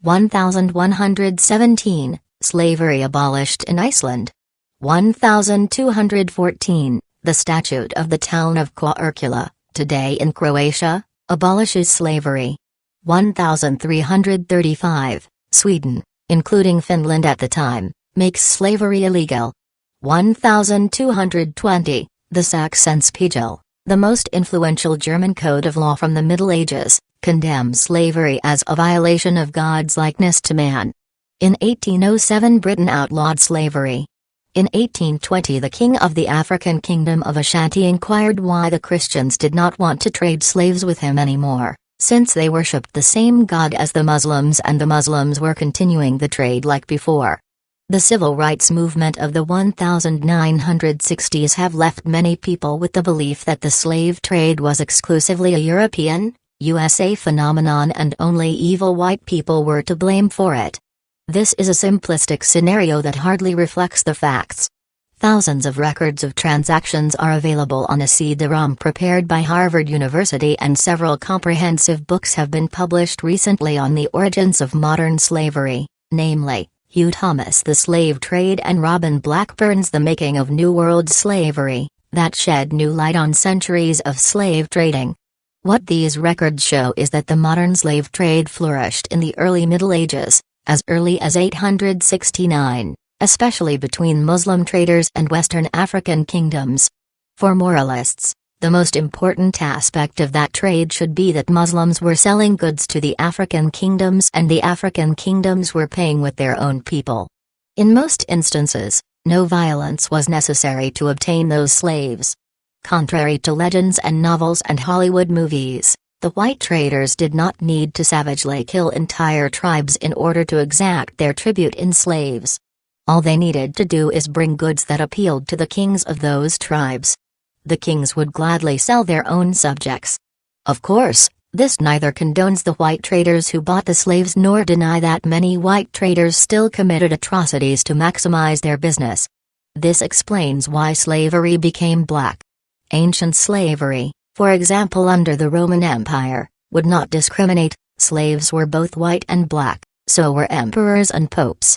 1117, slavery abolished in Iceland. 1214, the Statute of the Town of Korčula, today in Croatia, abolishes slavery. 1335, Sweden, including Finland at the time, makes slavery illegal. 1220, the Saxenspiegel, the most influential German code of law from the Middle Ages, condemns slavery as a violation of God's likeness to man. In 1807 Britain outlawed slavery. In 1820 the king of the African kingdom of Ashanti inquired why the Christians did not want to trade slaves with him anymore, since they worshipped the same God as the Muslims and the Muslims were continuing the trade like before. The civil rights movement of the 1960s have left many people with the belief that the slave trade was exclusively a European, USA phenomenon and only evil white people were to blame for it. This is a simplistic scenario that hardly reflects the facts. Thousands of records of transactions are available on a CD-ROM prepared by Harvard University, and several comprehensive books have been published recently on the origins of modern slavery, namely, Hugh Thomas' The Slave Trade and Robin Blackburn's The Making of New World Slavery, that shed new light on centuries of slave trading. What these records show is that the modern slave trade flourished in the early Middle Ages, as early as 869, especially between Muslim traders and Western African kingdoms. For moralists, the most important aspect of that trade should be that Muslims were selling goods to the African kingdoms and the African kingdoms were paying with their own people. In most instances, no violence was necessary to obtain those slaves. Contrary to legends and novels and Hollywood movies, the white traders did not need to savagely kill entire tribes in order to exact their tribute in slaves. All they needed to do is bring goods that appealed to the kings of those tribes. The kings would gladly sell their own subjects. Of course, this neither condones the white traders who bought the slaves nor deny that many white traders still committed atrocities to maximize their business. This explains why slavery became black. Ancient slavery, for example under the Roman Empire, would not discriminate. Slaves were both white and black, so were emperors and popes.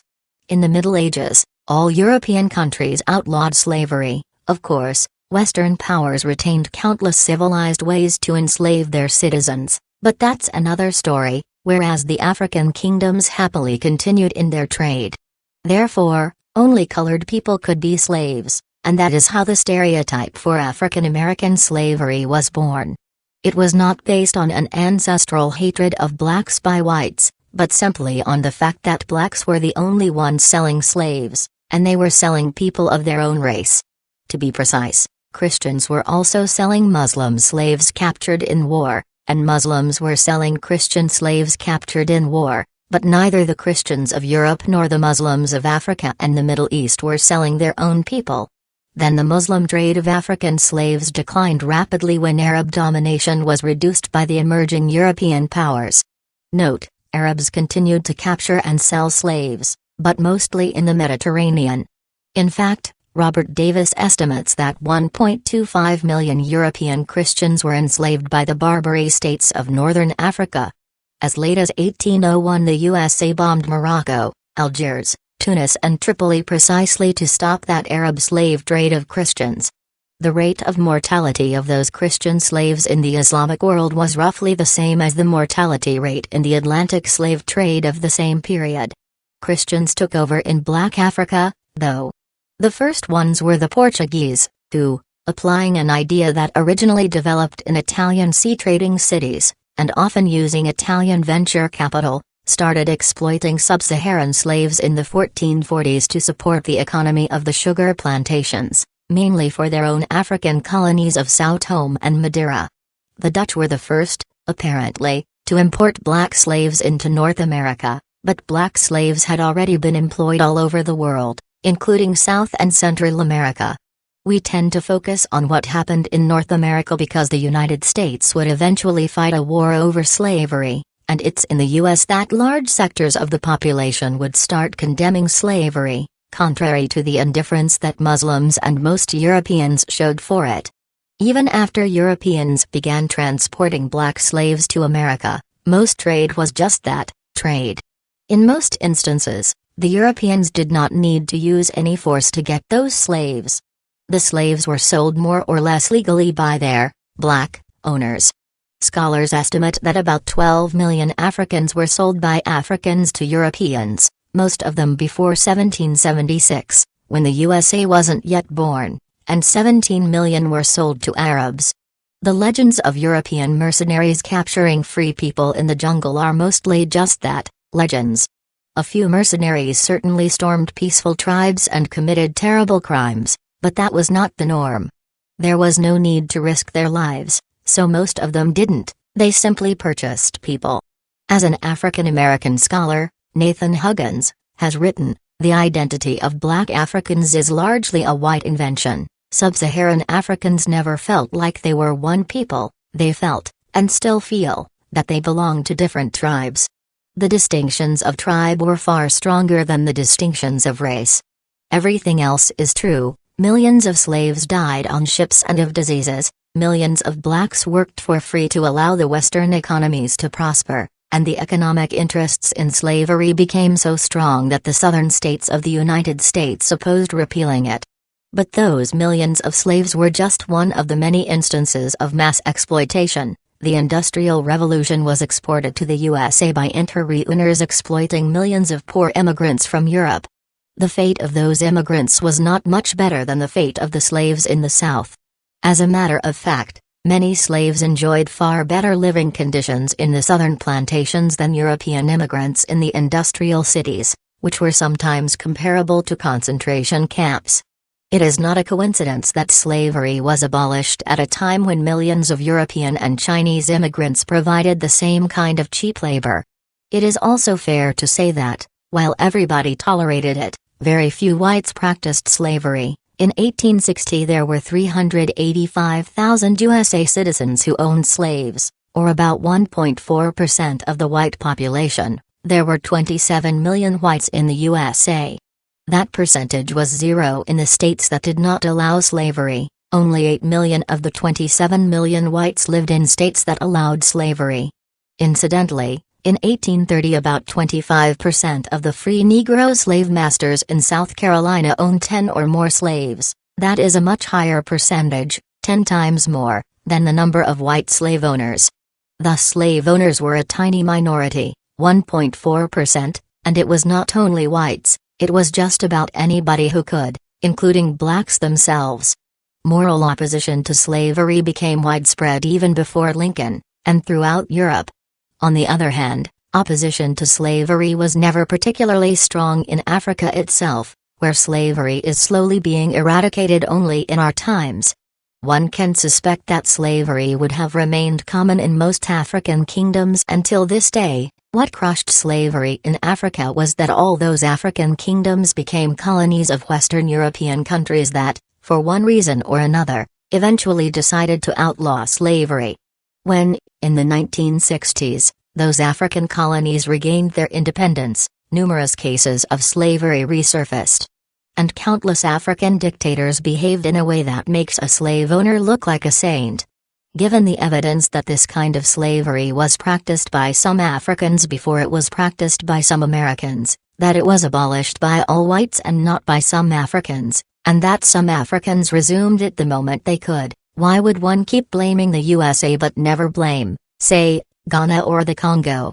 In the Middle Ages, all European countries outlawed slavery. Of course, Western powers retained countless civilized ways to enslave their citizens, but that's another story, whereas the African kingdoms happily continued in their trade. Therefore, only colored people could be slaves, and that is how the stereotype for African American slavery was born. It was not based on an ancestral hatred of blacks by whites, but simply on the fact that blacks were the only ones selling slaves, and they were selling people of their own race. To be precise, Christians were also selling Muslim slaves captured in war, and Muslims were selling Christian slaves captured in war, but neither the Christians of Europe nor the Muslims of Africa and the Middle East were selling their own people. Then the Muslim trade of African slaves declined rapidly when Arab domination was reduced by the emerging European powers. Note, Arabs continued to capture and sell slaves, but mostly in the Mediterranean. In fact, Robert Davis estimates that 1.25 million European Christians were enslaved by the Barbary states of northern Africa. As late as 1801 the USA bombed Morocco, Algiers, Tunis and Tripoli precisely to stop that Arab slave trade of Christians. The rate of mortality of those Christian slaves in the Islamic world was roughly the same as the mortality rate in the Atlantic slave trade of the same period. Christians took over in Black Africa, though. The first ones were the Portuguese, who, applying an idea that originally developed in Italian sea trading cities, and often using Italian venture capital, started exploiting sub-Saharan slaves in the 1440s to support the economy of the sugar plantations, mainly for their own African colonies of Sao Tome and Madeira. The Dutch were the first, apparently, to import black slaves into North America, but black slaves had already been employed all over the world, including South and Central America. We tend to focus on what happened in North America because the United States would eventually fight a war over slavery, and it's in the U.S. that large sectors of the population would start condemning slavery, contrary to the indifference that Muslims and most Europeans showed for it. Even after Europeans began transporting black slaves to America, most trade was just that, trade. In most instances, the Europeans did not need to use any force to get those slaves. The slaves were sold more or less legally by their black owners. Scholars estimate that about 12 million Africans were sold by Africans to Europeans, most of them before 1776, when the USA wasn't yet born, and 17 million were sold to Arabs. The legends of European mercenaries capturing free people in the jungle are mostly just that, legends. A few mercenaries certainly stormed peaceful tribes and committed terrible crimes, but that was not the norm. There was no need to risk their lives, so most of them didn't, they simply purchased people. As an African-American scholar, Nathan Huggins, has written, the identity of black Africans is largely a white invention. Sub-Saharan Africans never felt like they were one people, they felt, and still feel, that they belonged to different tribes. The distinctions of tribe were far stronger than the distinctions of race. Everything else is true. Millions of slaves died on ships and of diseases, millions of blacks worked for free to allow the Western economies to prosper, and the economic interests in slavery became so strong that the southern states of the United States opposed repealing it. But those millions of slaves were just one of the many instances of mass exploitation. The Industrial Revolution was exported to the USA by interregners exploiting millions of poor immigrants from Europe. The fate of those immigrants was not much better than the fate of the slaves in the South. As a matter of fact, many slaves enjoyed far better living conditions in the southern plantations than European immigrants in the industrial cities, which were sometimes comparable to concentration camps. It is not a coincidence that slavery was abolished at a time when millions of European and Chinese immigrants provided the same kind of cheap labor. It is also fair to say that, while everybody tolerated it, very few whites practiced slavery. In 1860 there were 385,000 USA citizens who owned slaves, or about 1.4% of the white population. There were 27 million whites in the USA. That percentage was zero in the states that did not allow slavery. Only 8 million of the 27 million whites lived in states that allowed slavery. Incidentally, in 1830 about 25% of the free Negro slave masters in South Carolina owned 10 or more slaves. That is a much higher percentage, 10 times more, than the number of white slave owners. Thus slave owners were a tiny minority, 1.4%, and it was not only whites, it was just about anybody who could, including blacks themselves. Moral opposition to slavery became widespread even before Lincoln, and throughout Europe. On the other hand, opposition to slavery was never particularly strong in Africa itself, where slavery is slowly being eradicated only in our times. One can suspect that slavery would have remained common in most African kingdoms until this day. What crushed slavery in Africa was that all those African kingdoms became colonies of Western European countries that, for one reason or another, eventually decided to outlaw slavery. When, in the 1960s, those African colonies regained their independence, numerous cases of slavery resurfaced. And countless African dictators behaved in a way that makes a slave owner look like a saint. Given the evidence that this kind of slavery was practiced by some Africans before it was practiced by some Americans, that it was abolished by all whites and not by some Africans, and that some Africans resumed it the moment they could, why would one keep blaming the USA but never blame, say, Ghana or the Congo?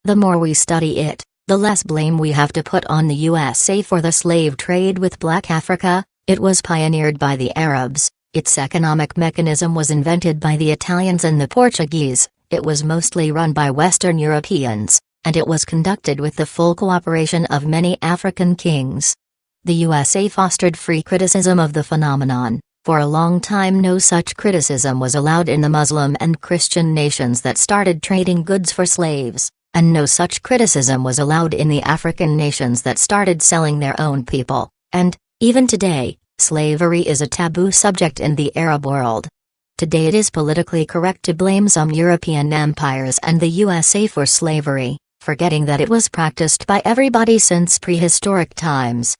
The more we study it, the less blame we have to put on the USA for the slave trade with Black Africa. It was pioneered by the Arabs. Its economic mechanism was invented by the Italians and the Portuguese, it was mostly run by Western Europeans, and it was conducted with the full cooperation of many African kings. The USA fostered free criticism of the phenomenon. For a long time no such criticism was allowed in the Muslim and Christian nations that started trading goods for slaves, and no such criticism was allowed in the African nations that started selling their own people, and, even today, slavery is a taboo subject in the Arab world. Today it is politically correct to blame some European empires and the USA for slavery, forgetting that it was practiced by everybody since prehistoric times.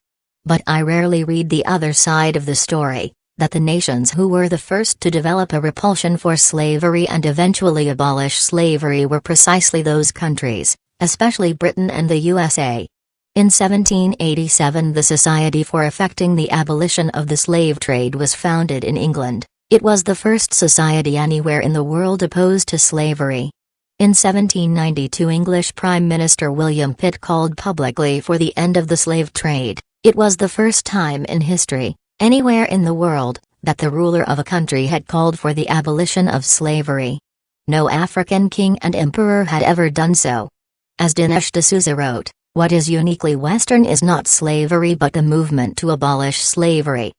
But I rarely read the other side of the story, that the nations who were the first to develop a repulsion for slavery and eventually abolish slavery were precisely those countries, especially Britain and the USA. In 1787, the Society for Effecting the Abolition of the Slave Trade was founded in England. It was the first society anywhere in the world opposed to slavery. In 1792, English Prime Minister William Pitt called publicly for the end of the slave trade. It was the first time in history, anywhere in the world, that the ruler of a country had called for the abolition of slavery. No African king and emperor had ever done so. As Dinesh D'Souza wrote, "What is uniquely Western is not slavery but the movement to abolish slavery."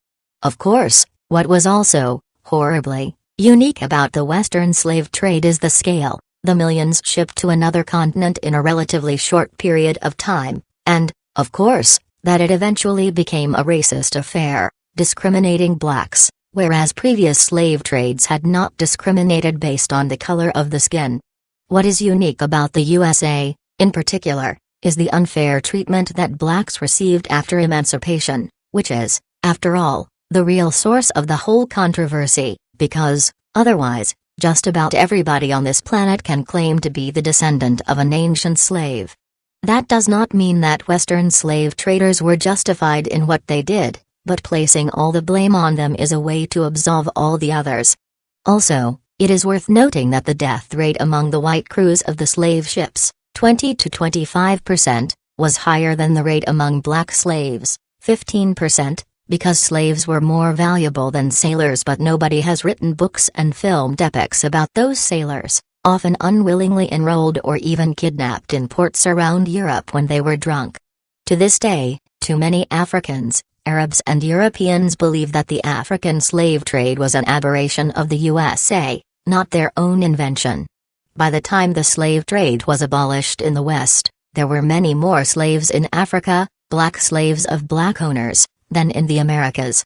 Of course, what was also, horribly, unique about the Western slave trade is the scale, the millions shipped to another continent in a relatively short period of time, and, of course, that it eventually became a racist affair, discriminating blacks, whereas previous slave trades had not discriminated based on the color of the skin. What is unique about the USA, in particular, is the unfair treatment that blacks received after emancipation, which is, after all, the real source of the whole controversy, because, otherwise, just about everybody on this planet can claim to be the descendant of an ancient slave. That does not mean that Western slave traders were justified in what they did, but placing all the blame on them is a way to absolve all the others. Also, it is worth noting that the death rate among the white crews of the slave ships, 20 to 25%, was higher than the rate among black slaves, 15%, because slaves were more valuable than sailors, but nobody has written books and filmed epics about those sailors, often unwillingly enrolled or even kidnapped in ports around Europe when they were drunk. To this day, too many Africans, Arabs and Europeans believe that the African slave trade was an aberration of the USA, not their own invention. By the time the slave trade was abolished in the West, there were many more slaves in Africa, black slaves of black owners, than in the Americas.